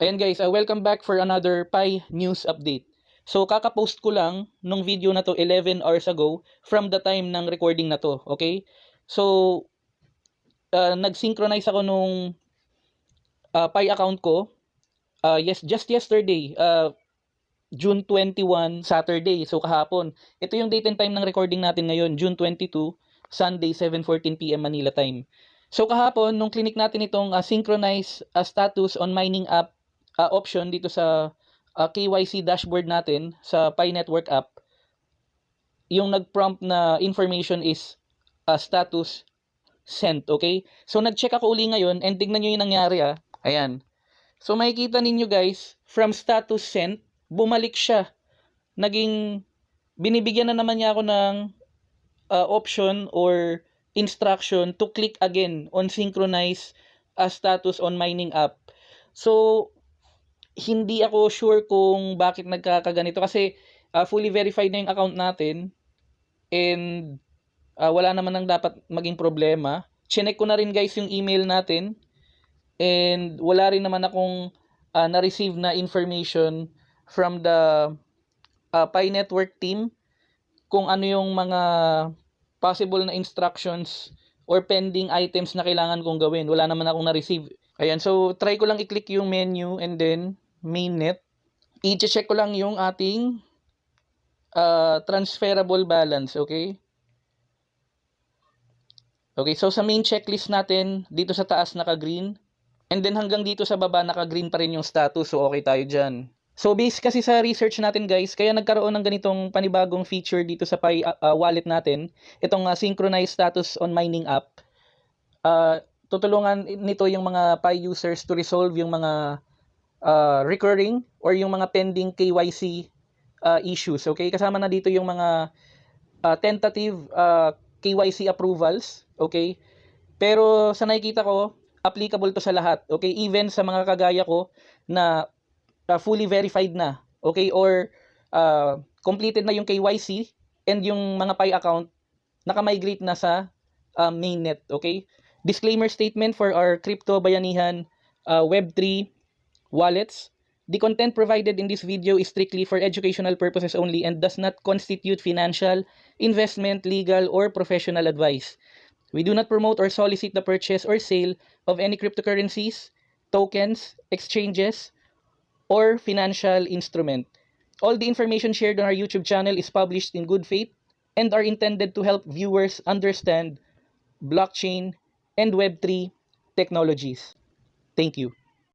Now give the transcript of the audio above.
Ayan guys, welcome back for another Pi News Update. So kakapost ko lang nung video na to 11 hours ago from the time ng recording na to, okay? So nag-synchronize ako nung Pi account ko. Just yesterday, June 21, Saturday, so kahapon. Ito yung date and time ng recording natin ngayon, June 22, Sunday, 7:14 PM Manila time. So kahapon, nung clinic natin itong synchronize status on mining app option dito sa KYC dashboard natin sa Pi Network app, yung nag-prompt na information is status sent, okay? So nag-check ako uli ngayon and tignan nyo yung nangyari Ayan. So makikita ninyo guys, from status sent, bumalik siya. Binibigyan na naman niya ako ng option or instruction to click again on synchronize status on mining app. So hindi ako sure kung bakit nagkakaganito kasi fully verified na yung account natin and wala naman nang dapat maging problema. Chinek ko na rin guys yung email natin and wala rin naman akong na-receive na information from the Pi Network team kung ano yung mga possible na instructions or pending items na kailangan kong gawin. Wala naman akong na-receive. Ayan, so try ko lang i-click yung menu and then mainnet. I-check ko lang yung ating transferable balance, okay? Okay, so sa main checklist natin, dito sa taas naka-green. And then hanggang dito sa baba naka-green pa rin yung status, so okay tayo dyan. So based kasi sa research natin guys, kaya nagkaroon ng ganitong panibagong feature dito sa Pi wallet natin, itong synchronized status on mining app. Tutulungan nito yung mga Pi users to resolve yung mga recurring or yung mga pending KYC issues. Okay, kasama na dito yung mga tentative KYC approvals. Okay, pero sa nakikita ko, applicable to sa lahat. Okay, even sa mga kagaya ko na fully verified na, okay, or completed na yung KYC and yung mga Pi account naka-migrate na sa mainnet, okay? Disclaimer statement for our crypto bayanihan Web3 wallets. The content provided in this video is strictly for educational purposes only and does not constitute financial, investment, legal, or professional advice. We do not promote or solicit the purchase or sale of any cryptocurrencies, tokens, exchanges, or financial instrument. All the information shared on our YouTube channel is published in good faith and are intended to help viewers understand blockchain and Web3 technologies. Thank you.